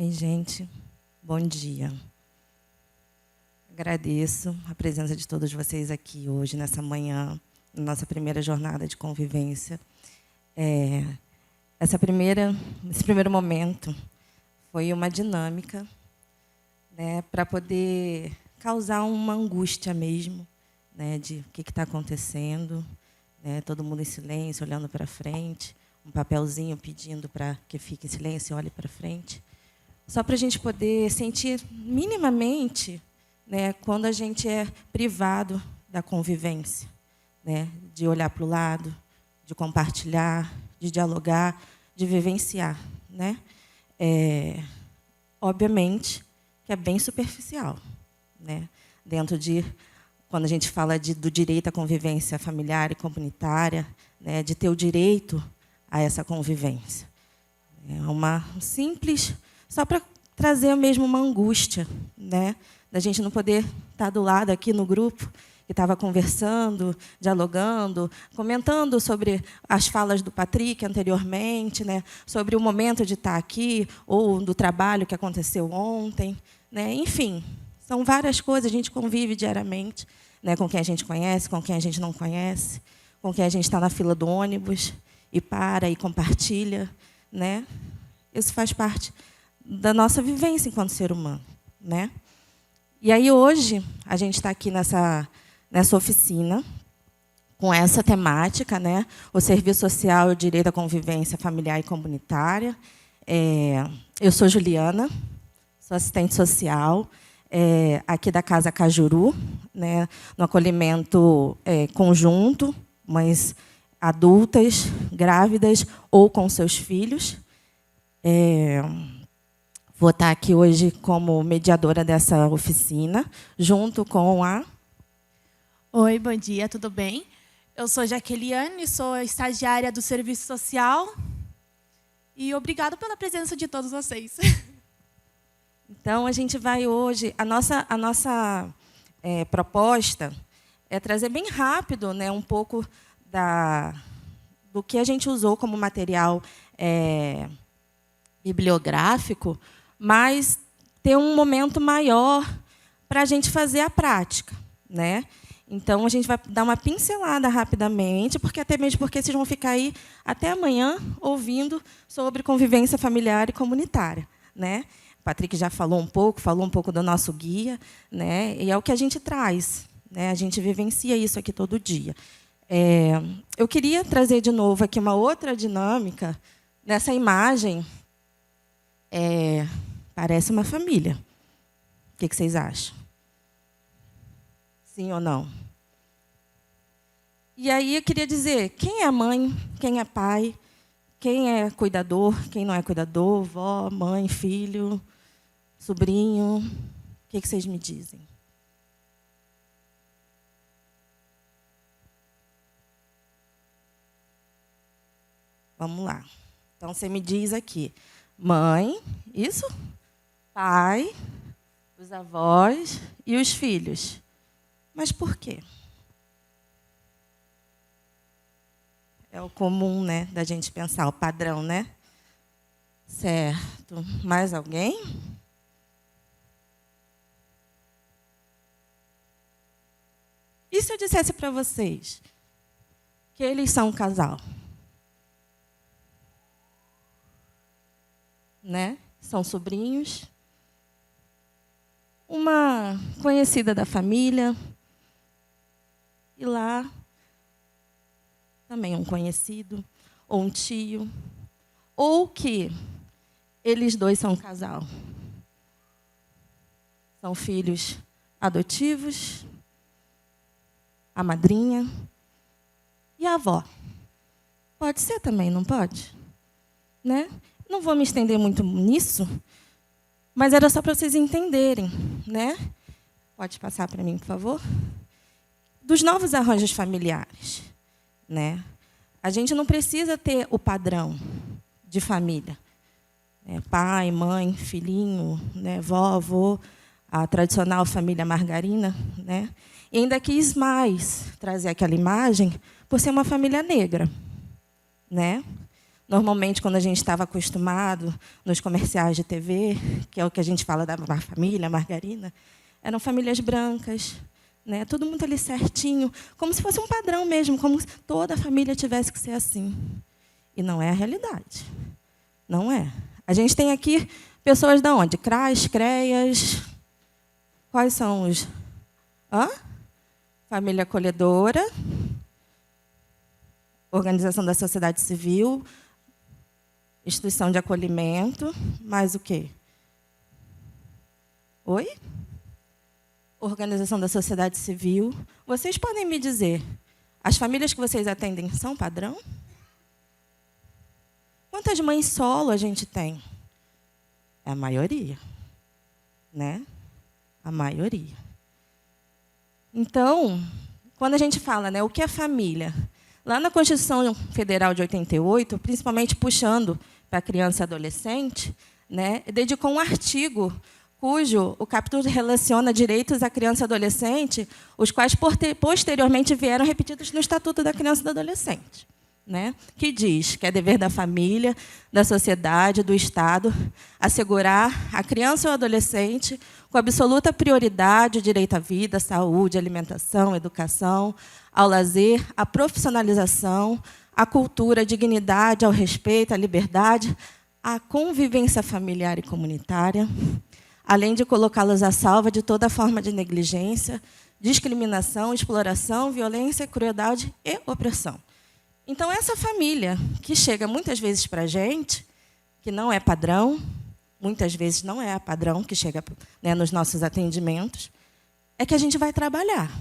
Oi, gente. Bom dia. Agradeço a presença de todos vocês aqui hoje, nessa manhã, na nossa primeira jornada de convivência. Esse primeiro momento foi uma dinâmica, né, para poder causar uma angústia mesmo, né, de o que está acontecendo, né, todo mundo em silêncio, olhando para frente, um papelzinho pedindo para que fique em silêncio e olhe para frente, só para a gente poder sentir minimamente, né, quando a gente é privado da convivência, né, de olhar para o lado, de compartilhar, de dialogar, de vivenciar, né? Obviamente que é bem superficial, né? Dentro de, quando a gente fala do direito à convivência familiar e comunitária, né, de ter o direito a essa convivência. É uma simples, só para trazer mesmo uma angústia, né, da gente não poder estar do lado aqui no grupo, que estava conversando, dialogando, comentando sobre as falas do Patrick anteriormente, né, sobre o momento de estar aqui, ou do trabalho que aconteceu ontem, né, enfim, são várias coisas, a gente convive diariamente, né, com quem a gente conhece, com quem a gente não conhece, com quem a gente está na fila do ônibus e para e compartilha, né? Isso faz parte da nossa vivência enquanto ser humano, né? E aí hoje a gente está aqui nessa oficina com essa temática, né? O serviço social e o direito à convivência familiar e comunitária. Eu sou Juliana, sou assistente social aqui da Casa Cajuru, né? No acolhimento conjunto, mães adultas, grávidas ou com seus filhos. Vou estar aqui hoje como mediadora dessa oficina, junto com a... Oi, bom dia, tudo bem? Eu sou Jaqueliane, sou estagiária do Serviço Social. E obrigada pela presença de todos vocês. Então, a gente vai hoje... A nossa proposta é trazer bem rápido, né, um pouco do que a gente usou como material bibliográfico, mas ter um momento maior para a gente fazer a prática, né? Então, a gente vai dar uma pincelada rapidamente, até mesmo porque vocês vão ficar aí até amanhã ouvindo sobre convivência familiar e comunitária, né? O Patrick já falou um pouco do nosso guia, né? E é o que a gente traz, né? A gente vivencia isso aqui todo dia. Eu queria trazer de novo aqui uma outra dinâmica. Nessa imagem, parece uma família. O que vocês acham? Sim ou não? E aí eu queria dizer, quem é mãe, quem é pai, quem é cuidador, quem não é cuidador, vó, mãe, filho, sobrinho, o que vocês me dizem? Vamos lá. Então, você me diz aqui, mãe, isso? Pai, os avós e os filhos. Mas por quê? É o comum, né, da gente pensar, o padrão, né? Certo. Mais alguém? E se eu dissesse para vocês que eles são um casal? Né? São sobrinhos. Uma conhecida da família. E lá, também um conhecido, ou um tio. Ou que eles dois são um casal. São filhos adotivos, a madrinha e a avó. Pode ser também, não pode? Né? Não vou me estender muito nisso, mas era só para vocês entenderem, né? Pode passar para mim, por favor? Dos novos arranjos familiares, né? A gente não precisa ter o padrão de família. Pai, mãe, filhinho, né? Vó, avô, a tradicional família margarina, né? E ainda quis mais trazer aquela imagem por ser uma família negra, né? Normalmente, quando a gente estava acostumado nos comerciais de TV, que é o que a gente fala da família, margarina, eram famílias brancas, né? Tudo muito ali certinho, como se fosse um padrão mesmo, como se toda a família tivesse que ser assim. E não é a realidade. Não é. A gente tem aqui pessoas de onde? CRAS, CREAS. Quais são os... Família Acolhedora, Organização da Sociedade Civil, Instituição de Acolhimento, mais o quê? Oi? Organização da Sociedade Civil. Vocês podem me dizer, as famílias que vocês atendem são padrão? Quantas mães solo a gente tem? É a maioria, né? A maioria. Então, quando a gente fala, né, o que é família? Lá na Constituição Federal de 88, principalmente puxando para a criança e adolescente, né, dedicou um artigo cujo o capítulo relaciona direitos à criança e adolescente, os quais posteriormente vieram repetidos no Estatuto da Criança e do Adolescente, né, que diz que é dever da família, da sociedade, do Estado, assegurar à criança ou adolescente, com absoluta prioridade, o direito à vida, à saúde, à alimentação, à educação, ao lazer, à profissionalização, à cultura, à dignidade, ao respeito, à liberdade, à convivência familiar e comunitária, além de colocá-los à salva de toda forma de negligência, discriminação, exploração, violência, crueldade e opressão. Então, essa família que chega muitas vezes para a gente, que não é padrão, muitas vezes não é a padrão que chega, né, nos nossos atendimentos, é que a gente vai trabalhar.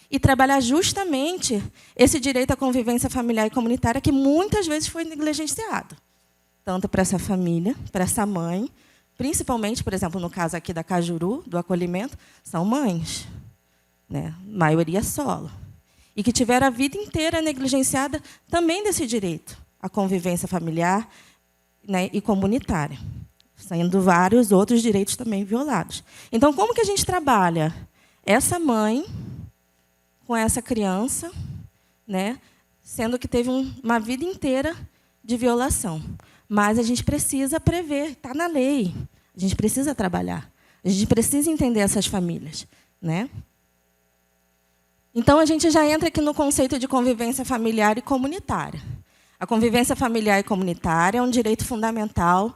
E trabalhar justamente esse direito à convivência familiar e comunitária que muitas vezes foi negligenciado. Tanto para essa família, para essa mãe, principalmente, por exemplo, no caso aqui da Cajuru, do acolhimento, são mães, né, maioria solo, e que tiveram a vida inteira negligenciada também desse direito à convivência familiar, né, e comunitária, sendo vários outros direitos também violados. Então, como que a gente trabalha essa mãe com essa criança, né, sendo que teve uma vida inteira de violação? Mas a gente precisa prever, está na lei. A gente precisa trabalhar. A gente precisa entender essas famílias, né? Então, a gente já entra aqui no conceito de convivência familiar e comunitária. A convivência familiar e comunitária é um direito fundamental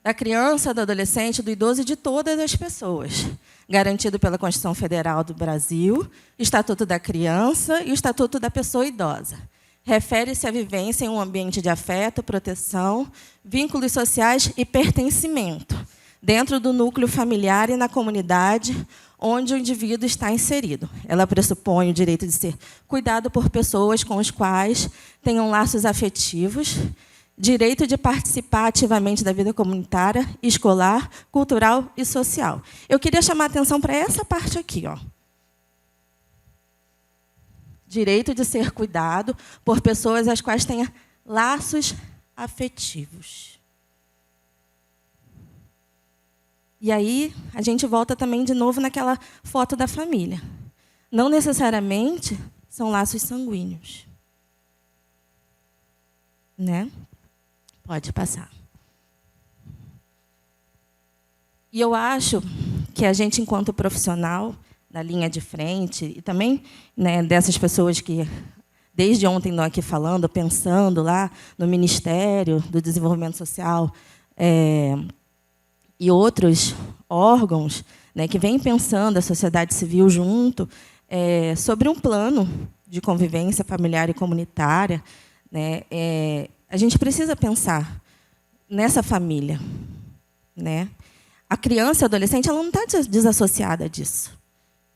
da criança, do adolescente, do idoso e de todas as pessoas, garantido pela Constituição Federal do Brasil, Estatuto da Criança e o Estatuto da Pessoa Idosa. Refere-se à vivência em um ambiente de afeto, proteção, vínculos sociais e pertencimento, dentro do núcleo familiar e na comunidade onde o indivíduo está inserido. Ela pressupõe o direito de ser cuidado por pessoas com as quais tenham laços afetivos, direito de participar ativamente da vida comunitária, escolar, cultural e social. Eu queria chamar a atenção para essa parte aqui, ó. Direito de ser cuidado por pessoas às quais tenha laços afetivos. E aí, a gente volta também de novo naquela foto da família. Não necessariamente são laços sanguíneos, né? Pode passar. E eu acho que a gente, enquanto profissional da linha de frente, e também, né, dessas pessoas que, desde ontem, estão aqui falando, pensando lá no Ministério do Desenvolvimento Social, e outros órgãos, né, que vêm pensando, a sociedade civil junto, sobre um plano de convivência familiar e comunitária, né, a gente precisa pensar nessa família, né? A criança e a adolescente, ela não está desassociada disso,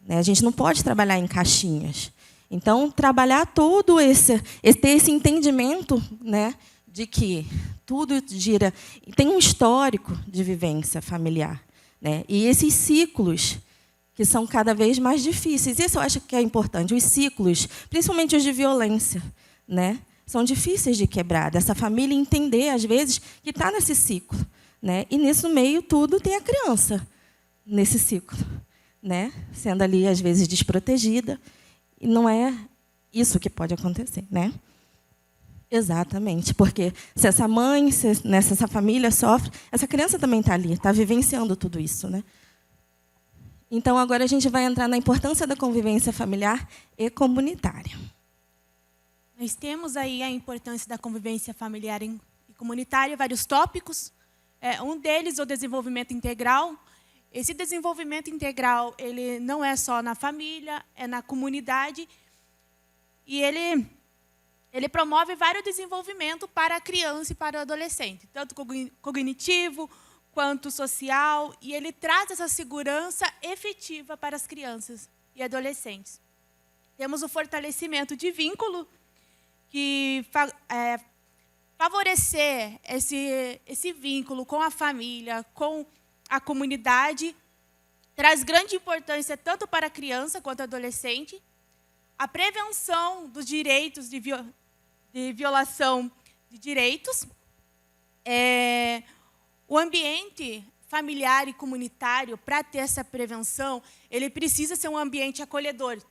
né? A gente não pode trabalhar em caixinhas. Então, trabalhar todo ter esse entendimento, né, de que tudo gira, tem um histórico de vivência familiar, né? E esses ciclos que são cada vez mais difíceis. Isso eu acho que é importante. Os ciclos, principalmente os de violência, né, são difíceis de quebrar. Dessa família entender, às vezes, que está nesse ciclo, né? E, nesse meio, tudo tem a criança nesse ciclo, né? Sendo ali, às vezes, desprotegida. E não é isso que pode acontecer, né? Exatamente, porque se essa mãe, se essa família sofre, essa criança também está ali, está vivenciando tudo isso, né? Então, agora a gente vai entrar na importância da convivência familiar e comunitária. Nós temos aí a importância da convivência familiar e comunitária, vários tópicos. Um deles, o desenvolvimento integral. Esse desenvolvimento integral, ele não é só na família, é na comunidade. E ele promove vários desenvolvimentos para a criança e para o adolescente, tanto cognitivo quanto social, e ele traz essa segurança efetiva para as crianças e adolescentes. Temos o fortalecimento de vínculo, que favorecer esse vínculo com a família, com a comunidade, traz grande importância tanto para a criança quanto adolescente. A prevenção dos direitos de violação de direitos. O ambiente familiar e comunitário, para ter essa prevenção, ele precisa ser um ambiente acolhedor.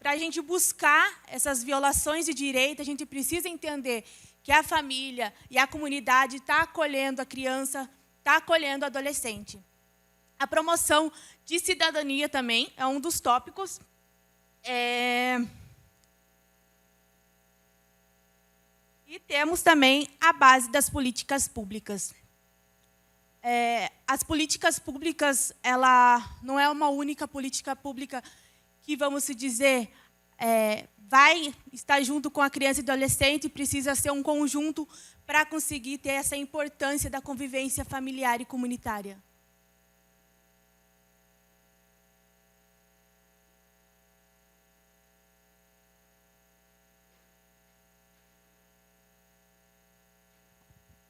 Para a gente buscar essas violações de direito, a gente precisa entender que a família e a comunidade está acolhendo a criança, está acolhendo o adolescente. A promoção de cidadania também é um dos tópicos. E temos também a base das políticas públicas. As políticas públicas, ela não é uma única política pública que, vamos dizer, vai estar junto com a criança e adolescente, precisa ser um conjunto para conseguir ter essa importância da convivência familiar e comunitária.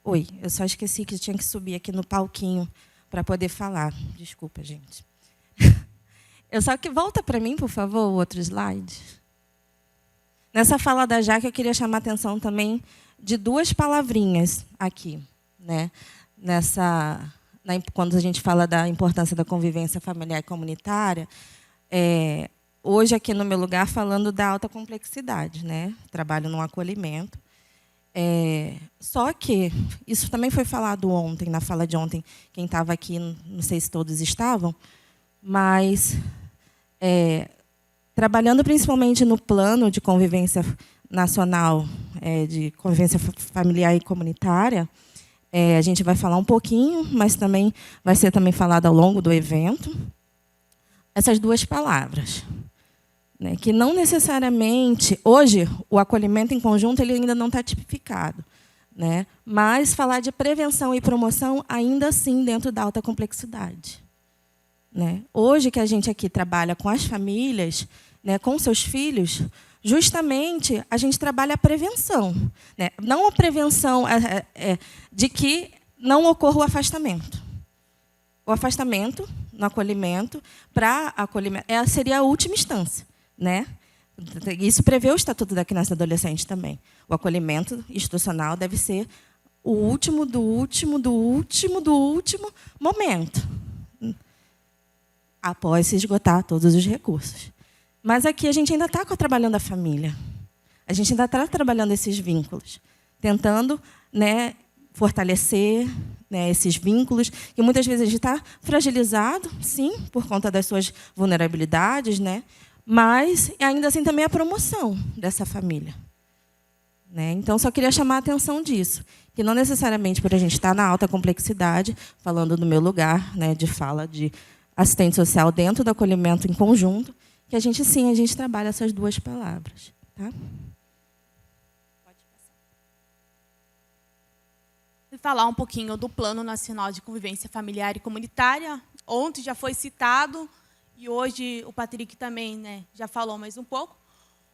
Oi, eu só esqueci que tinha que subir aqui no palquinho para poder falar. Desculpa, gente. Eu só que volta para mim, por favor, o outro slide. Nessa fala da Jaque, eu queria chamar a atenção também de duas palavrinhas aqui, né? Quando a gente fala da importância da convivência familiar e comunitária, hoje aqui no meu lugar falando da alta complexidade, né? Trabalho no acolhimento. Só que isso também foi falado ontem, na fala de ontem, quem estava aqui, não sei se todos estavam, mas trabalhando principalmente no plano de convivência nacional, de convivência familiar e comunitária, a gente vai falar um pouquinho, mas também vai ser também falado ao longo do evento, essas duas palavras. Né, que não necessariamente, hoje, o acolhimento em conjunto ele ainda não está tipificado. Né, mas falar de prevenção e promoção, ainda assim, dentro da alta complexidade. Né. Hoje, que a gente aqui trabalha com as famílias, né, com seus filhos, justamente a gente trabalha a prevenção. Né, não a prevenção de que não ocorra o afastamento. O afastamento, no acolhimento, para acolhimento, seria a última instância. Né? Isso prevê o Estatuto da Criança e do Adolescente também. O acolhimento institucional deve ser o último do último do último do último momento, após se esgotar todos os recursos. Mas aqui a gente ainda está trabalhando a família. A gente ainda está trabalhando esses vínculos, tentando, né, fortalecer, né, esses vínculos, que muitas vezes a gente está fragilizado, sim, por conta das suas vulnerabilidades, né? Mas, ainda assim, também a promoção dessa família. Né? Então, só queria chamar a atenção disso, que não necessariamente por a gente estar na alta complexidade, falando do meu lugar, né, de fala de assistente social dentro do acolhimento em conjunto, que a gente, sim, a gente trabalha essas duas palavras. Tá? Pode passar. Vou falar um pouquinho do Plano Nacional de Convivência Familiar e Comunitária. Ontem já foi citado, e hoje o Patrick também, né, já falou mais um pouco.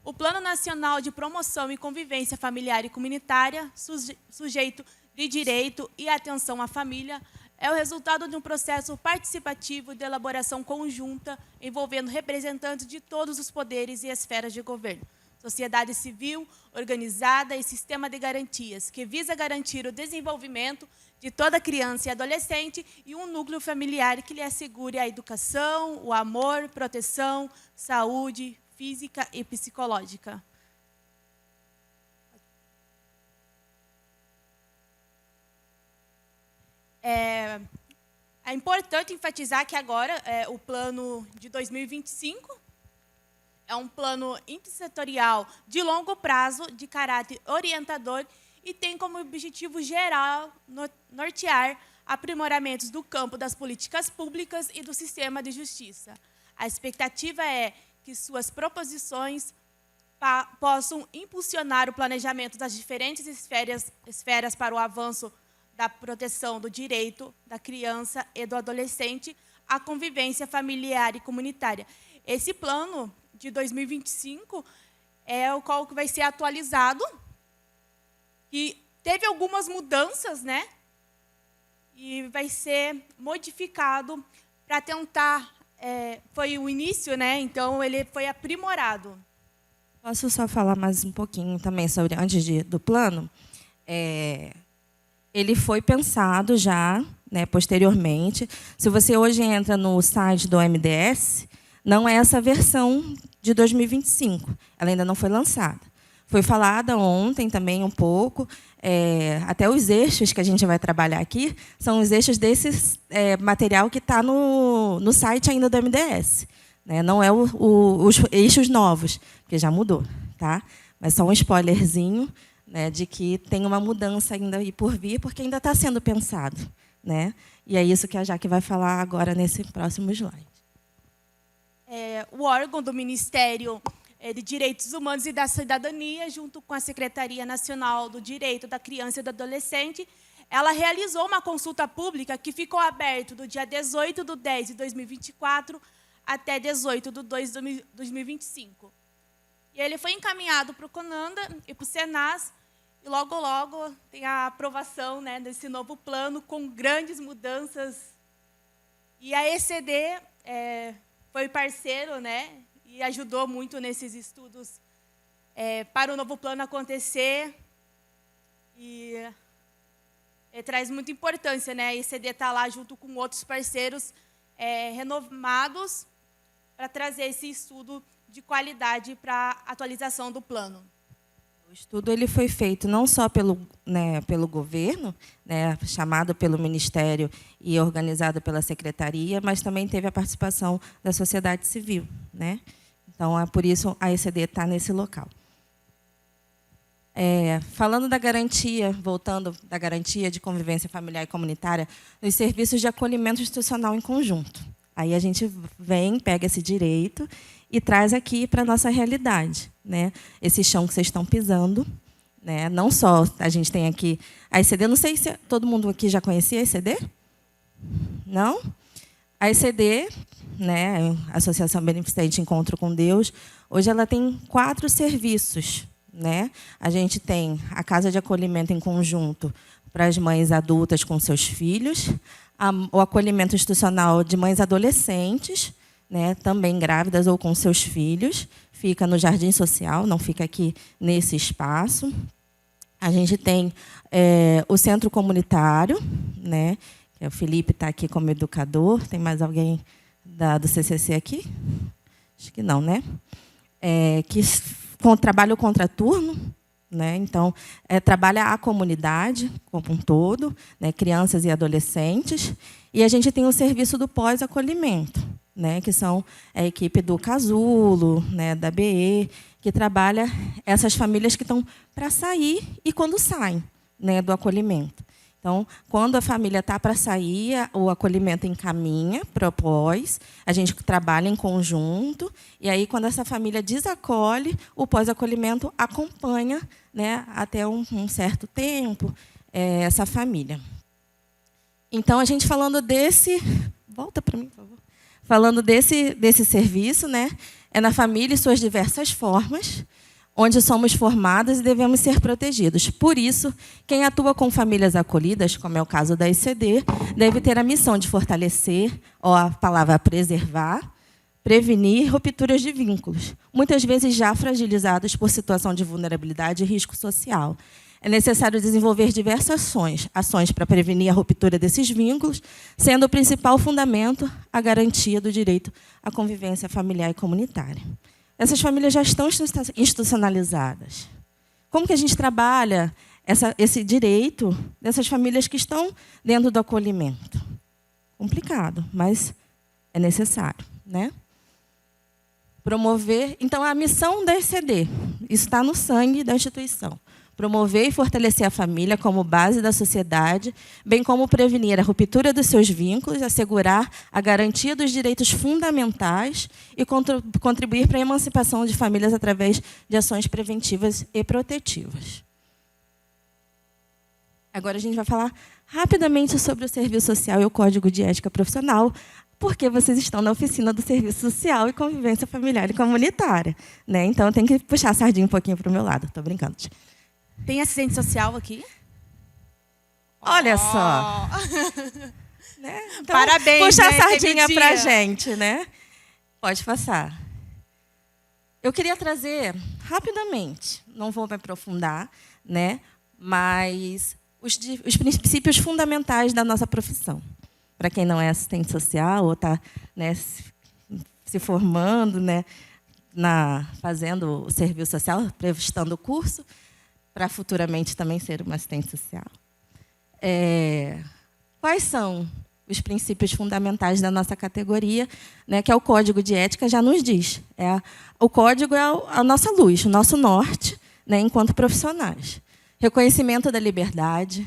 O Plano Nacional de Promoção e Convivência Familiar e Comunitária, sujeito de direito e atenção à família, é o resultado de um processo participativo de elaboração conjunta envolvendo representantes de todos os poderes e esferas de governo, sociedade civil, organizada e sistema de garantias, que visa garantir o desenvolvimento de toda criança e adolescente e um núcleo familiar que lhe assegure a educação, o amor, proteção, saúde física e psicológica. É importante enfatizar que agora o plano de 2025 é um plano intersetorial de longo prazo, de caráter orientador, e tem como objetivo geral nortear aprimoramentos do campo das políticas públicas e do sistema de justiça. A expectativa é que suas proposições possam impulsionar o planejamento das diferentes esferas para o avanço da proteção do direito da criança e do adolescente à convivência familiar e comunitária. Esse plano de 2025 é o qual que vai ser atualizado, e teve algumas mudanças, né? E vai ser modificado para tentar... foi o início, né? Então, ele foi aprimorado. Posso só falar mais um pouquinho também sobre, antes do plano? Ele foi pensado já, né, posteriormente. Se você hoje entra no site do MDS, não é essa versão de 2025. Ela ainda não foi lançada. Foi falada ontem também um pouco. Até os eixos que a gente vai trabalhar aqui são os eixos desse material que está no site ainda do MDS. Né? Não é os eixos novos, porque já mudou. Tá? Mas só um spoilerzinho, né, de que tem uma mudança ainda aí por vir, porque ainda está sendo pensado. Né? E é isso que a Jaque vai falar agora nesse próximo slide. O órgão do Ministério de Direitos Humanos e da Cidadania, junto com a Secretaria Nacional do Direito da Criança e do Adolescente, ela realizou uma consulta pública que ficou aberta do dia 18/10/2024 até 18/2/2025. E ele foi encaminhado para o CONANDA e para o SENAS, e logo, logo tem a aprovação, né, desse novo plano, com grandes mudanças. E a ECD foi parceiro, né, e ajudou muito nesses estudos para o novo plano acontecer. E traz muita importância, né? A ECD está lá junto com outros parceiros renomados para trazer esse estudo de qualidade para a atualização do plano. O estudo ele foi feito não só pelo governo, né, chamado pelo Ministério e organizado pela Secretaria, mas também teve a participação da sociedade civil. Né? Então, é por isso a ECD está nesse local. Falando da garantia, voltando da garantia de convivência familiar e comunitária, os serviços de acolhimento institucional em conjunto. Aí a gente pega esse direito e traz aqui para a nossa realidade. Né? Esse chão que vocês estão pisando. Né? Não só a gente tem aqui a ECD, não sei se todo mundo aqui já conhecia a ECD? Não? A ECD, né, Associação Beneficente Encontro com Deus, hoje ela tem 4 serviços. Né? A gente tem a casa de acolhimento em conjunto para as mães adultas com seus filhos, o acolhimento institucional de mães adolescentes, né, também grávidas ou com seus filhos, fica no Jardim Social, não fica aqui nesse espaço. A gente tem o centro comunitário, né, que o Felipe está aqui como educador. Tem mais alguém do CCC aqui? Acho que não, né? Que trabalha o contraturno, né? Então, trabalha a comunidade como um todo, né? Crianças e adolescentes. E a gente tem o serviço do pós-acolhimento, né? Que são a equipe do Casulo, né? Da BE, que trabalha essas famílias que estão para sair e quando saem, né? Do acolhimento. Então, quando a família está para sair, o acolhimento encaminha para o pós, a gente trabalha em conjunto, e aí, quando essa família desacolhe, o pós-acolhimento acompanha, né, até um certo tempo essa família. Então, a gente falando desse... Volta para mim, por favor. Falando desse serviço, né, é na família e suas diversas formas, onde somos formadas e devemos ser protegidos. Por isso, quem atua com famílias acolhidas, como é o caso da ECD, deve ter a missão de fortalecer, ou a palavra preservar, prevenir rupturas de vínculos, muitas vezes já fragilizados por situação de vulnerabilidade e risco social. É necessário desenvolver diversas ações para prevenir a ruptura desses vínculos, sendo o principal fundamento a garantia do direito à convivência familiar e comunitária. Essas famílias já estão institucionalizadas. Como que a gente trabalha esse direito dessas famílias que estão dentro do acolhimento. Complicado, mas é necessário, né? Promover, então, a missão da ECD, isso está no sangue da instituição. Promover e fortalecer a família como base da sociedade, bem como prevenir a ruptura dos seus vínculos, assegurar a garantia dos direitos fundamentais e contribuir para a emancipação de famílias através de ações preventivas e protetivas. Agora a gente vai falar rapidamente sobre o serviço social e o Código de Ética Profissional, porque vocês estão na oficina do Serviço Social e Convivência Familiar e Comunitária, né? Então, eu tenho que puxar a sardinha um pouquinho para o meu lado. Estou brincando. Tem assistente social aqui? Olha só. Né? Então, parabéns, puxa né? a sardinha para a gente, né? Pode passar. Eu queria trazer, rapidamente, não vou me aprofundar, né? Mas os princípios fundamentais da nossa profissão. Para quem não é assistente social ou está, né, se formando, né, fazendo o serviço social, prestando o curso, para futuramente também ser uma assistente social. Quais são os princípios fundamentais da nossa categoria, né, que é o Código de Ética, já nos diz. O código é a nossa luz, o nosso norte, né, enquanto profissionais. Reconhecimento da liberdade,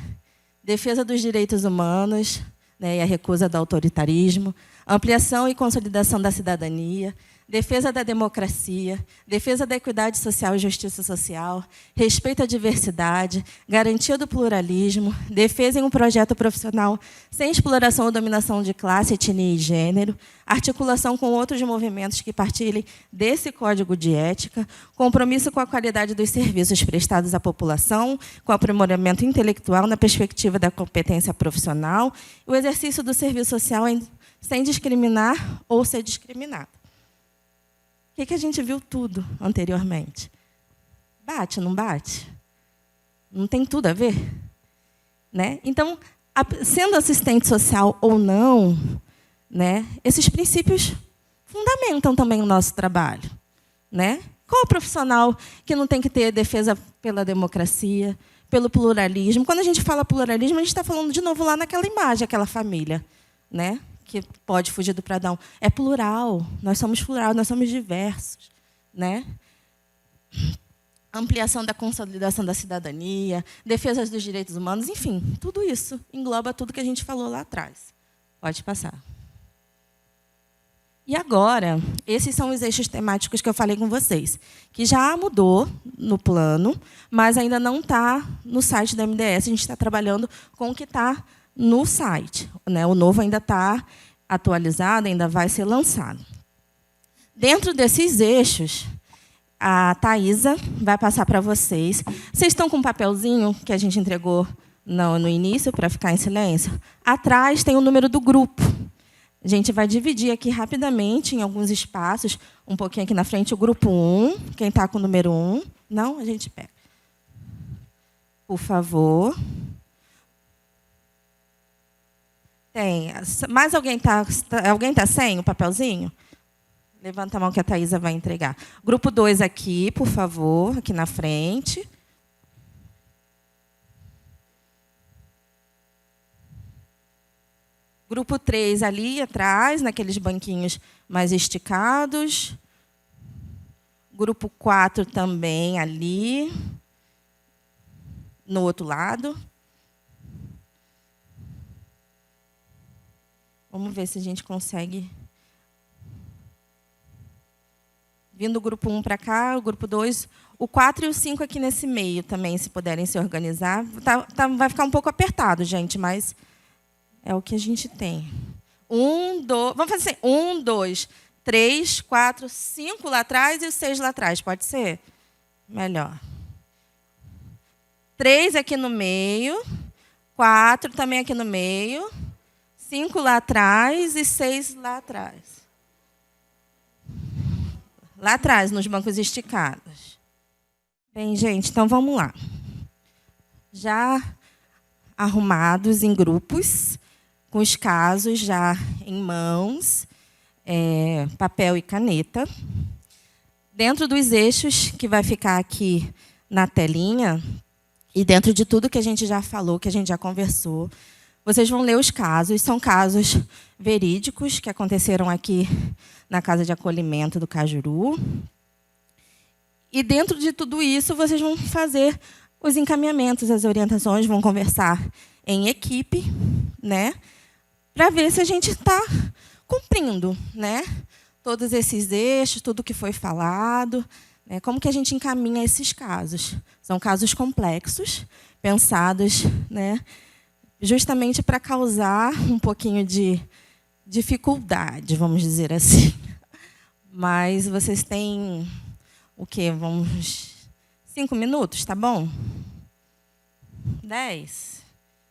defesa dos direitos humanos, né, e a recusa do autoritarismo, ampliação e consolidação da cidadania, defesa da democracia, defesa da equidade social e justiça social, respeito à diversidade, garantia do pluralismo, defesa em um projeto profissional sem exploração ou dominação de classe, etnia e gênero, articulação com outros movimentos que partilhem desse código de ética, compromisso com a qualidade dos serviços prestados à população, com aprimoramento intelectual na perspectiva da competência profissional e o exercício do serviço social sem discriminar ou ser discriminado. O que a gente viu tudo anteriormente? Bate, não bate? Não tem tudo a ver? Né? Então, sendo assistente social ou não, né, esses princípios fundamentam também o nosso trabalho. Né? Qual o profissional que não tem que ter defesa pela democracia, pelo pluralismo? Quando a gente fala pluralismo, a gente está falando de novo lá naquela imagem, aquela família, né, que pode fugir do pradão. É plural, nós somos plural, nós somos diversos. Né? Ampliação da consolidação da cidadania, defesa dos direitos humanos, enfim, tudo isso engloba tudo que a gente falou lá atrás. Pode passar. E agora, esses são os eixos temáticos que eu falei com vocês, que já mudou no plano, mas ainda não está no site da MDS. A gente está trabalhando com o que está no site. Né? O novo ainda está atualizado, ainda vai ser lançado. Dentro desses eixos, a Thaisa vai passar para vocês. Vocês estão com um papelzinho que a gente entregou no início, para ficar em silêncio? Atrás tem o número do grupo. A gente vai dividir aqui rapidamente, em alguns espaços, um pouquinho aqui na frente, o grupo 1. Quem está com o número 1? Não? A gente pega. Por favor. Tem. Mais alguém está sem o papelzinho? Levanta a mão que a Thaisa vai entregar. Grupo 2 aqui, por favor, aqui na frente. Grupo 3 ali atrás, naqueles banquinhos mais esticados. Grupo 4 também ali, no outro lado. Vamos ver se a gente consegue. Vindo o grupo 1 para cá, o grupo 2, o 4 e o 5 aqui nesse meio também, se puderem se organizar. Vai ficar um pouco apertado, gente, mas é o que a gente tem. 1, 2, vamos fazer assim, 1, 2, 3, 4, 5 lá atrás e o 6 lá atrás, pode ser? Melhor. 3 aqui no meio, 4 também aqui no meio, 5 lá atrás e 6 lá atrás. Lá atrás, nos bancos esticados. Bem, gente, então vamos lá. Já arrumados em grupos, com os casos já em mãos, papel e caneta. Dentro dos eixos que vai ficar aqui na telinha, E dentro de tudo que a gente já falou, que a gente já conversou, vocês vão ler os casos. São casos verídicos que aconteceram aqui na Casa de Acolhimento do Cajuru. E dentro de tudo isso, vocês vão fazer os encaminhamentos, as orientações, vão conversar em equipe, né, para ver se a gente está cumprindo, né, todos esses eixos, tudo que foi falado, né, como que a gente encaminha esses casos. São casos complexos, pensados, né, justamente para causar um pouquinho de dificuldade, vamos dizer assim. Mas vocês têm o quê? Vamos 5 minutos, tá bom? 10?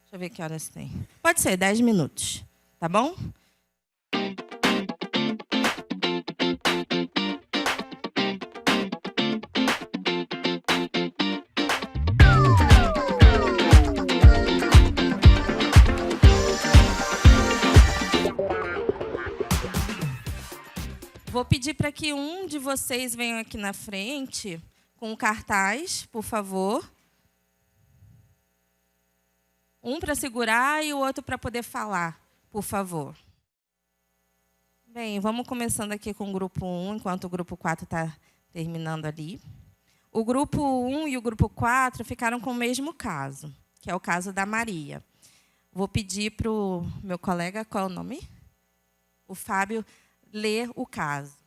Deixa eu ver que horas tem. Pode ser 10 minutos, tá bom? Vou pedir para que um de vocês venha aqui na frente com o cartaz, por favor. Um para segurar e o outro para poder falar, por favor. Bem, vamos começando aqui com o grupo 1, enquanto o grupo 4 está terminando ali. O grupo 1 e o grupo 4 ficaram com o mesmo caso, que é o caso da Maria. Vou pedir para o meu colega, qual é o nome? O Fábio, ler o caso.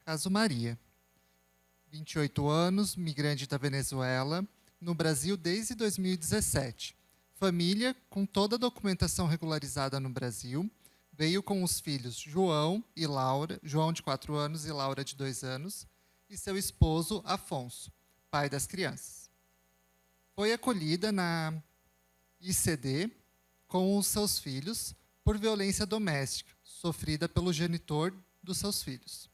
Caso Maria. 28 anos, migrante da Venezuela, no Brasil desde 2017. Família com toda a documentação regularizada no Brasil. Veio com os filhos João e Laura, João de 4 anos e Laura de 2 anos, e seu esposo Afonso, pai das crianças. Foi acolhida na ICD com os seus filhos por violência doméstica, sofrida pelo genitor dos seus filhos.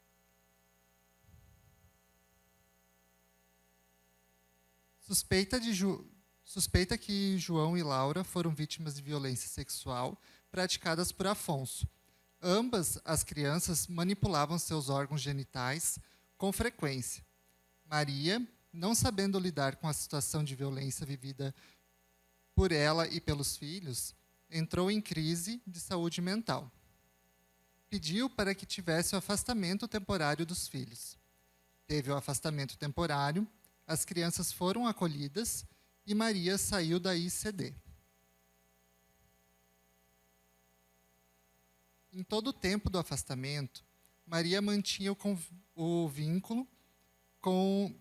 Suspeita que João e Laura foram vítimas de violência sexual praticadas por Afonso. Ambas as crianças manipulavam seus órgãos genitais com frequência. Maria, não sabendo lidar com a situação de violência vivida por ela e pelos filhos, entrou em crise de saúde mental. Pediu para que tivesse o afastamento temporário dos filhos. Teve o afastamento temporário, as crianças foram acolhidas e Maria saiu da ICD. Em todo o tempo do afastamento, Maria mantinha o vínculo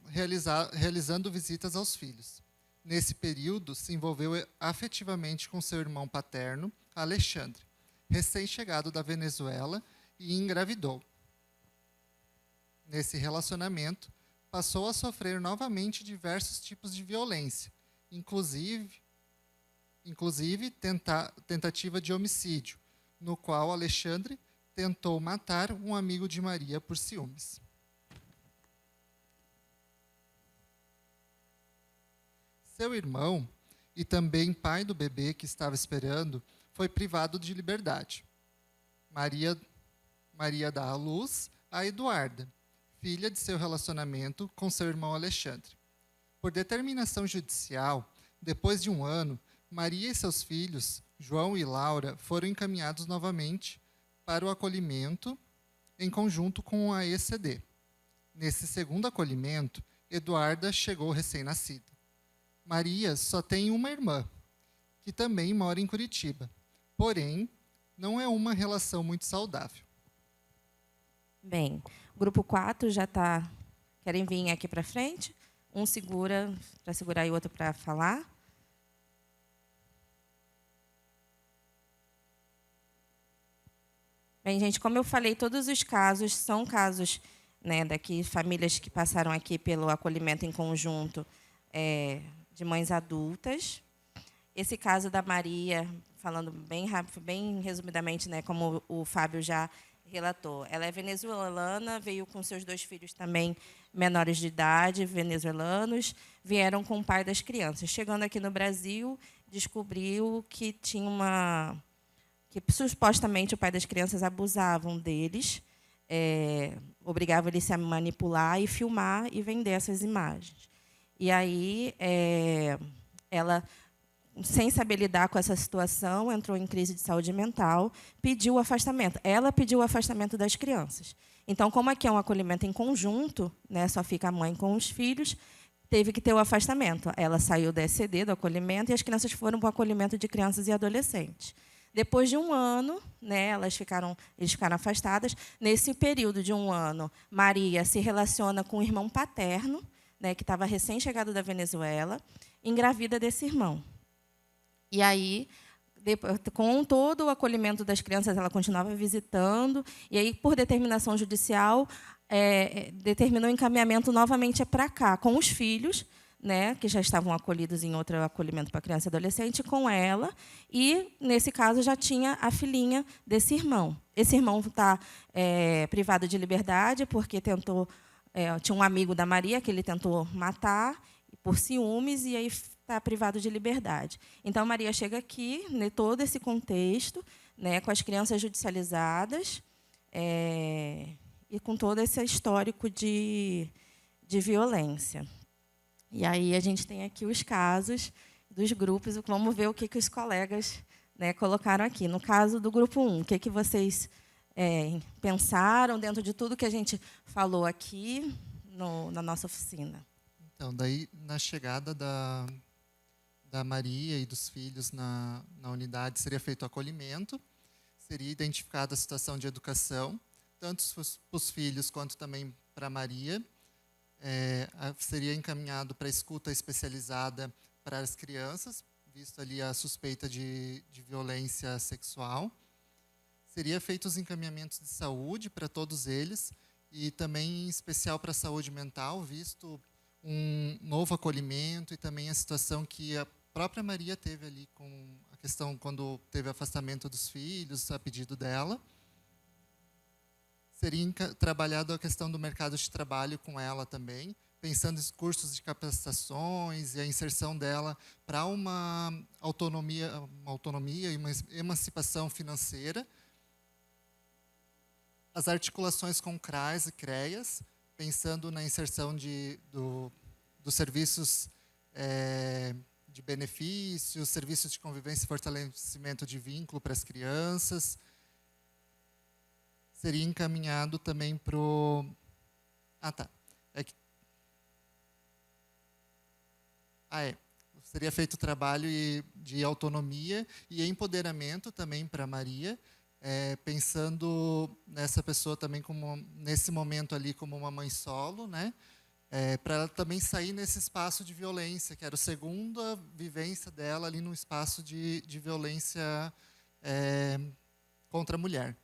realizando visitas aos filhos. Nesse período, se envolveu afetivamente com seu irmão paterno, Alexandre, recém-chegado da Venezuela, e engravidou. Nesse relacionamento, passou a sofrer novamente diversos tipos de violência, inclusive tentativa de homicídio, no qual Alexandre tentou matar um amigo de Maria por ciúmes. Seu irmão, e também pai do bebê que estava esperando, foi privado de liberdade. Maria dá à luz a Eduarda, filha de seu relacionamento com seu irmão Alexandre. Por determinação judicial, depois de 1 ano, Maria e seus filhos, João e Laura, foram encaminhados novamente para o acolhimento em conjunto com a ECD. Nesse segundo acolhimento, Eduarda chegou recém-nascida. Maria só tem uma irmã, que também mora em Curitiba. Porém, não é uma relação muito saudável. Bem, o grupo 4 já está... Querem vir aqui para frente? Um segura para segurar e o outro para falar. Bem, gente, como eu falei, todos os casos são casos, né, daqui, famílias que passaram aqui pelo acolhimento em conjunto de mães adultas. Esse caso da Maria, falando bem rápido, bem resumidamente, né, como o Fábio já relatou, ela é venezuelana, veio com seus 2 filhos também menores de idade, venezuelanos, vieram com o pai das crianças. Chegando aqui no Brasil, descobriu que tinha que supostamente o pai das crianças abusavam deles, obrigava ele a manipular e filmar e vender essas imagens. E aí, ela, sem saber lidar com essa situação, entrou em crise de saúde mental, pediu o afastamento. Ela pediu o afastamento das crianças. Então, como aqui é um acolhimento em conjunto, né, só fica a mãe com os filhos, teve que ter o afastamento. Ela saiu da ECD, do acolhimento, e as crianças foram para o acolhimento de crianças e adolescentes. Depois de 1 ano, né, eles ficaram afastadas. Nesse período de 1 ano, Maria se relaciona com o irmão paterno, né, que estava recém-chegado da Venezuela, engravida desse irmão. E aí, com todo o acolhimento das crianças, ela continuava visitando, e aí, por determinação judicial, determinou o encaminhamento novamente para cá, com os filhos, né, que já estavam acolhidos em outro acolhimento para criança e adolescente, com ela, e, nesse caso, já tinha a filhinha desse irmão. Esse irmão está privado de liberdade, porque tinha um amigo da Maria que ele tentou matar por ciúmes, e aí está privado de liberdade. Então, Maria chega aqui, né, todo esse contexto, né, com as crianças judicializadas, e com todo esse histórico de violência. E aí a gente tem aqui os casos dos grupos. Vamos ver o que os colegas, né, colocaram aqui. No caso do grupo 1, o que vocês pensaram dentro de tudo que a gente falou aqui na nossa oficina? Então, daí, na chegada da Maria e dos filhos na unidade, seria feito o acolhimento, seria identificada a situação de educação, tanto para os filhos quanto também para a Maria. Seria encaminhado para escuta especializada para as crianças, visto ali a suspeita de violência sexual. Seria feitos os encaminhamentos de saúde para todos eles, e também em especial para a saúde mental, visto um novo acolhimento e também a situação que a própria Maria teve ali com a questão quando teve afastamento dos filhos, a pedido dela. Seria trabalhado a questão do mercado de trabalho com ela também, pensando em cursos de capacitações e a inserção dela para uma autonomia e uma emancipação financeira. As articulações com CRAS e CREAS, pensando na inserção dos serviços de benefícios, serviços de convivência e fortalecimento de vínculo para as crianças. Seria encaminhado também para o... Seria feito o trabalho de autonomia e empoderamento também para Maria, pensando nessa pessoa também como, nesse momento ali, como uma mãe solo, né? Para ela também sair nesse espaço de violência, que era a segunda vivência dela ali no espaço de violência contra a mulher.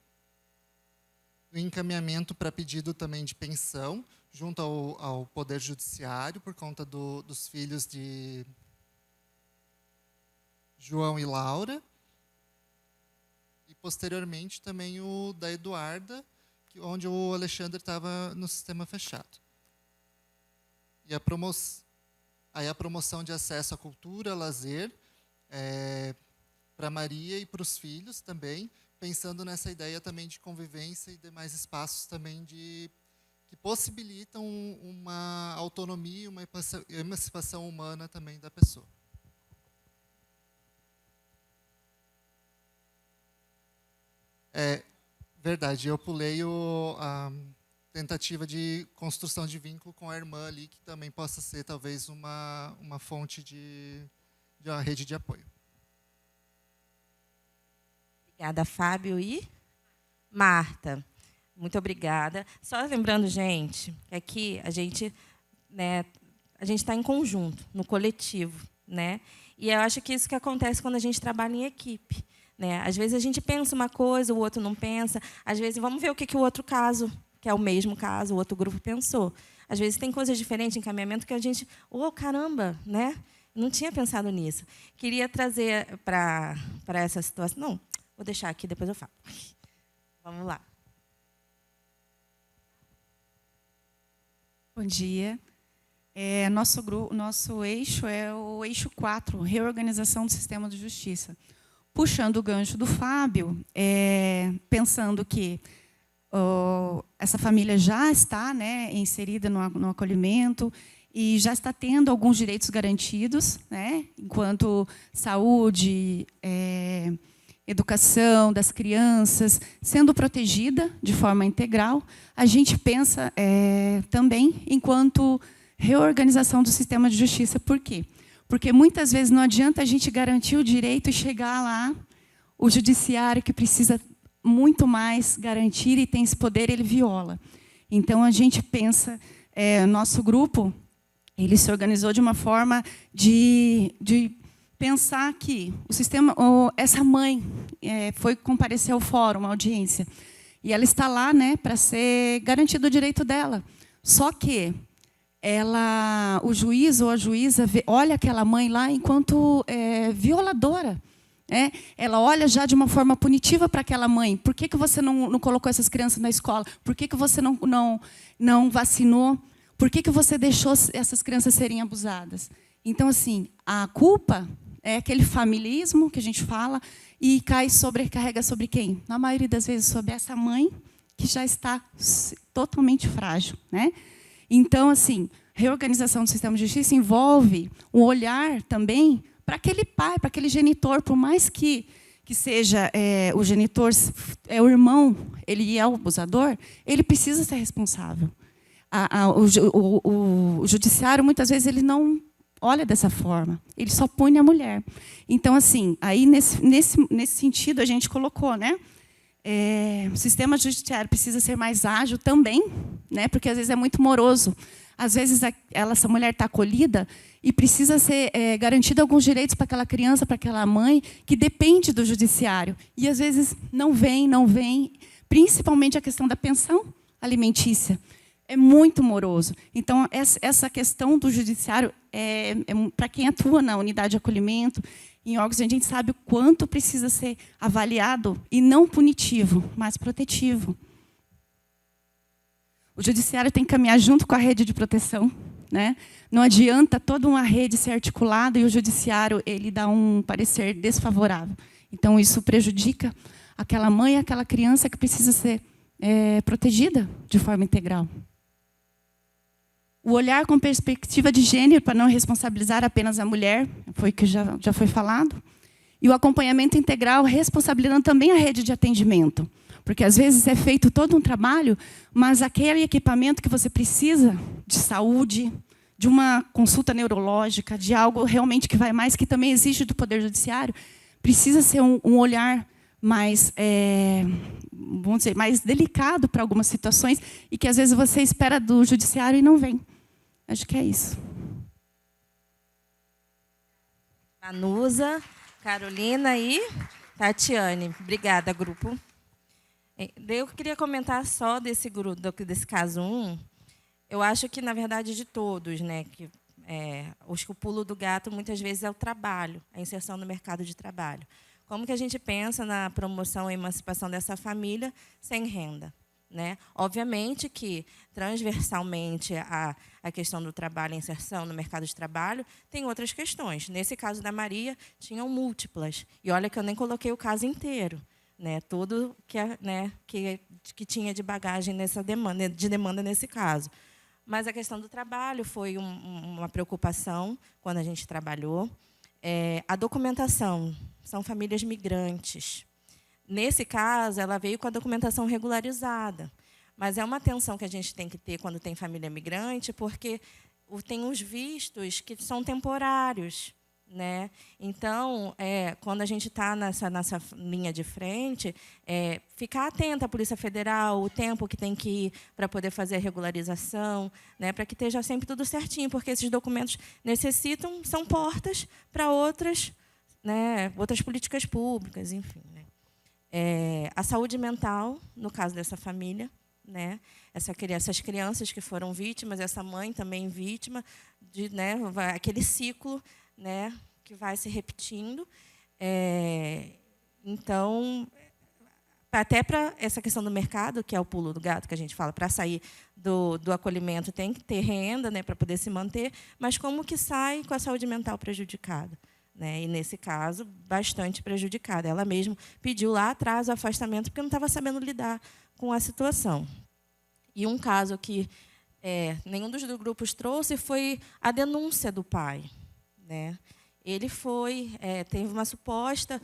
O encaminhamento para pedido também de pensão, junto ao Poder Judiciário, por conta dos filhos de João e Laura. E, posteriormente, também o da Eduarda, onde o Alexandre estava no sistema fechado. E a promoção de acesso à cultura, lazer, para Maria e para os filhos também, pensando nessa ideia também de convivência e demais espaços também que possibilitam uma autonomia e uma emancipação humana também da pessoa. Verdade, eu pulei a tentativa de construção de vínculo com a irmã ali, que também possa ser talvez uma fonte de uma rede de apoio. Obrigada, Fábio e Marta. Muito obrigada. Só lembrando, gente, que aqui a gente está em conjunto, no coletivo, né? E eu acho que isso que acontece quando a gente trabalha em equipe, né? Às vezes a gente pensa uma coisa, o outro não pensa. Às vezes vamos ver o que o outro caso, que é o mesmo caso, o outro grupo pensou. Às vezes tem coisas diferentes em encaminhamento que a gente, caramba, né? Não tinha pensado nisso. Queria trazer para essa situação. Não, vou deixar aqui, depois eu falo. Vamos lá. Bom dia. Nosso eixo é o eixo 4, reorganização do sistema de justiça. Puxando o gancho do Fábio, pensando que essa família já está, né, inserida no acolhimento e já está tendo alguns direitos garantidos, né, enquanto saúde, educação das crianças, sendo protegida de forma integral, a gente pensa também enquanto reorganização do sistema de justiça. Por quê? Porque muitas vezes não adianta a gente garantir o direito e chegar lá, o judiciário que precisa muito mais garantir e tem esse poder, ele viola. Então, a gente pensa, nosso grupo, ele se organizou de uma forma de pensar que o sistema, essa mãe foi comparecer ao fórum, uma audiência, e ela está lá, né, para ser garantido o direito dela. Só que o juiz ou a juíza olha aquela mãe lá enquanto violadora. Ela olha já de uma forma punitiva para aquela mãe. Por que você não colocou essas crianças na escola? Por que você não vacinou? Por que você deixou essas crianças serem abusadas? Então, assim, a culpa é aquele familismo que a gente fala e sobrecarrega sobre quem? Na maioria das vezes, sobre essa mãe que já está totalmente frágil, né? Então, assim, reorganização do sistema de justiça envolve um olhar também para aquele pai, para aquele genitor, por mais que seja o genitor, o irmão, ele é o abusador, ele precisa ser responsável. O judiciário, muitas vezes, ele não olha dessa forma, ele só pune a mulher. Então, assim, aí nesse sentido, a gente colocou, né? O sistema judiciário precisa ser mais ágil também, né? Porque às vezes é muito moroso. Às vezes essa mulher está acolhida e precisa ser garantido alguns direitos para aquela criança, para aquela mãe, que depende do judiciário. E às vezes não vem, principalmente a questão da pensão alimentícia. É muito moroso. Então, essa questão do judiciário, para quem atua na unidade de acolhimento, em órgãos, a gente sabe o quanto precisa ser avaliado, e não punitivo, mas protetivo. O judiciário tem que caminhar junto com a rede de proteção, né? Não adianta toda uma rede ser articulada e o judiciário ele dá um parecer desfavorável. Então, isso prejudica aquela mãe, aquela criança que precisa ser protegida de forma integral. O olhar com perspectiva de gênero, para não responsabilizar apenas a mulher, foi que já foi falado. E o acompanhamento integral, responsabilizando também a rede de atendimento. Porque, às vezes, é feito todo um trabalho, mas aquele equipamento que você precisa de saúde, de uma consulta neurológica, de algo realmente que vai mais, que também exige do Poder Judiciário, precisa ser um olhar mais, vamos dizer, mais delicado para algumas situações, e que, às vezes, você espera do Judiciário e não vem. Acho que é isso. Vanusa, Carolina e Tatiane. Obrigada, grupo. Eu queria comentar só desse grupo, desse caso 1. Eu acho que, na verdade, de todos, né, acho que o pulo do gato, muitas vezes, é o trabalho, a inserção no mercado de trabalho. Como que a gente pensa na promoção e emancipação dessa família sem renda? Né? Obviamente que, transversalmente, a questão do trabalho, a inserção no mercado de trabalho, tem outras questões. Nesse caso da Maria, tinham múltiplas. E olha que eu nem coloquei o caso inteiro. Né? Tudo que tinha de bagagem nessa demanda nesse caso. Mas a questão do trabalho foi uma preocupação quando a gente trabalhou. A documentação, são famílias migrantes. Nesse caso, ela veio com a documentação regularizada. Mas é uma atenção que a gente tem que ter quando tem família migrante, porque tem os vistos que são temporários. Né? Então, quando a gente está nessa linha de frente, ficar atenta à Polícia Federal, o tempo que tem que ir para poder fazer a regularização, né? Para que esteja sempre tudo certinho, porque esses documentos são portas para outras, né? Outras políticas públicas, enfim. Né? A saúde mental, no caso dessa família, né? Essas crianças que foram vítimas, essa mãe também vítima, né? Aquele ciclo, né, que vai se repetindo. Então, até para essa questão do mercado, que é o pulo do gato que a gente fala, para sair do acolhimento tem que ter renda, né, para poder se manter, mas como que sai com a saúde mental prejudicada? Né? E, nesse caso, bastante prejudicada. Ela mesma pediu lá atrás o afastamento porque não estava sabendo lidar com a situação. E um caso que nenhum dos grupos trouxe foi a denúncia do pai, né? Ele teve uma suposta,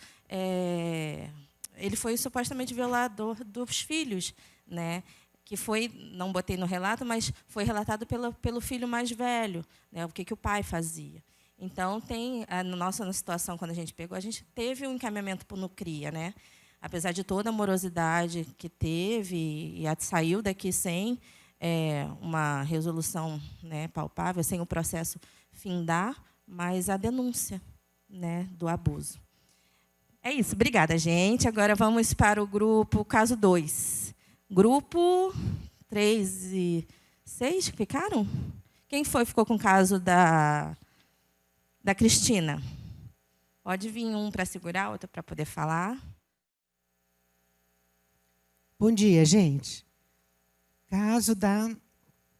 ele foi supostamente violador dos filhos, né? Que foi, não botei no relato, mas foi relatado pelo filho mais velho, né? O que o pai fazia. Então, na situação, quando a gente pegou, a gente teve um encaminhamento para o NUCRIA, né? Apesar de toda a morosidade que teve, e saiu daqui sem uma resolução, né, palpável, sem o processo findar, mas a denúncia, né, do abuso. É isso, obrigada, gente. Agora vamos para o grupo, caso 2. Grupo 3 e 6, que ficaram? Quem ficou com o caso da Cristina? Pode vir um para segurar, outro para poder falar. Bom dia, gente. Caso da... Não,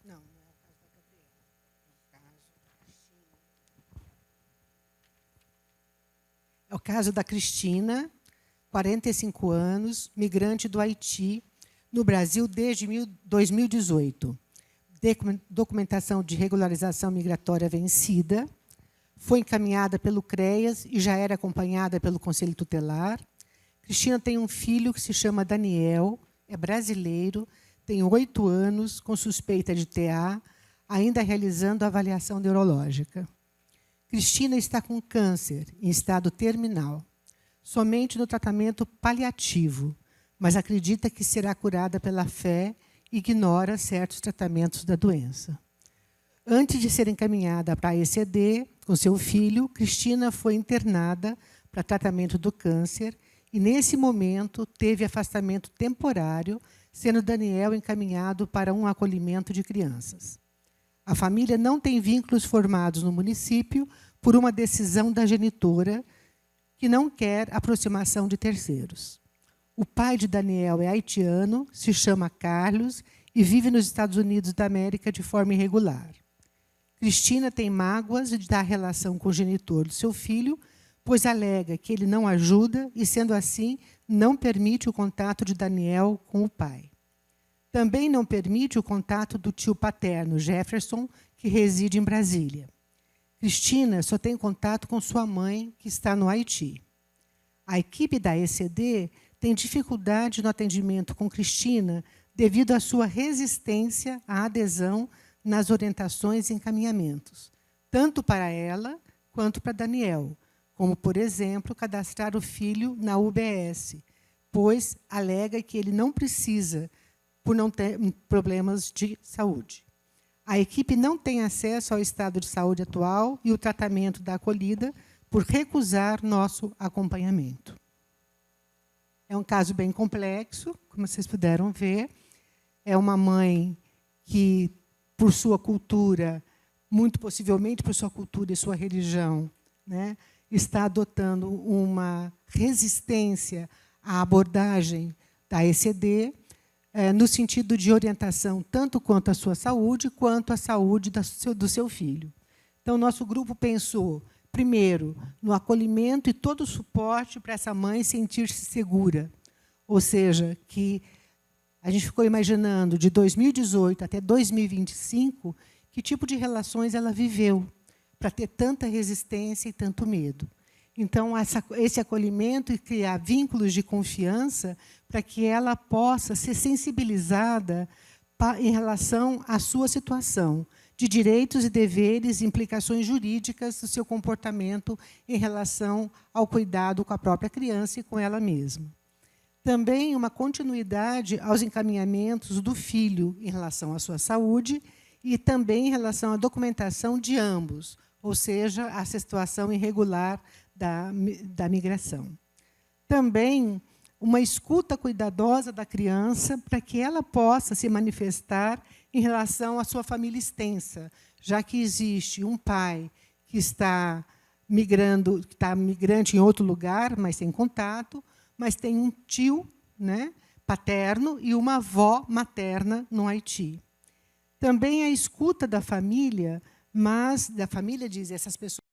não é o caso da Gabriela. É o caso da Cristina, 45 anos, migrante do Haiti, no Brasil desde 2018. Documentação de regularização migratória vencida. Foi encaminhada pelo CREAS e já era acompanhada pelo Conselho Tutelar. Cristina tem um filho que se chama Daniel, é brasileiro, tem 8 anos, com suspeita de TA, ainda realizando avaliação neurológica. Cristina está com câncer, em estado terminal, somente no tratamento paliativo, mas acredita que será curada pela fé e ignora certos tratamentos da doença. Antes de ser encaminhada para a ECD, com seu filho, Cristina foi internada para tratamento do câncer e, nesse momento, teve afastamento temporário, sendo Daniel encaminhado para um acolhimento de crianças. A família não tem vínculos formados no município por uma decisão da genitora que não quer aproximação de terceiros. O pai de Daniel é haitiano, se chama Carlos e vive nos Estados Unidos da América de forma irregular. Cristina tem mágoas da relação com o genitor do seu filho, pois alega que ele não ajuda e, sendo assim, não permite o contato de Daniel com o pai. Também não permite o contato do tio paterno, Jefferson, que reside em Brasília. Cristina só tem contato com sua mãe, que está no Haiti. A equipe da ECD tem dificuldade no atendimento com Cristina devido à sua resistência à adesão nas orientações e encaminhamentos, tanto para ela quanto para Daniel, como, por exemplo, cadastrar o filho na UBS, pois alega que ele não precisa, por não ter problemas de saúde. A equipe não tem acesso ao estado de saúde atual e o tratamento da acolhida por recusar nosso acompanhamento. É um caso bem complexo, como vocês puderam ver. É uma mãe que, por sua cultura, muito possivelmente por sua cultura e sua religião, né, está adotando uma resistência à abordagem da ECD, no sentido de orientação tanto quanto à sua saúde, quanto à saúde do seu filho. Então, nosso grupo pensou, primeiro, no acolhimento e todo o suporte para essa mãe sentir-se segura. Ou seja, que a gente ficou imaginando, de 2018 até 2025, que tipo de relações ela viveu para ter tanta resistência e tanto medo. Então, esse acolhimento e criar vínculos de confiança para que ela possa ser sensibilizada em relação à sua situação, de direitos e deveres e implicações jurídicas do seu comportamento em relação ao cuidado com a própria criança e com ela mesma. Também uma continuidade aos encaminhamentos do filho em relação à sua saúde e também em relação à documentação de ambos, ou seja, a situação irregular da migração. Também uma escuta cuidadosa da criança para que ela possa se manifestar em relação à sua família extensa, já que existe um pai que está migrante em outro lugar, mas sem contato, mas tem um tio, né, paterno e uma avó materna no Haiti. Também a escuta da família, mas da família diz essas pessoas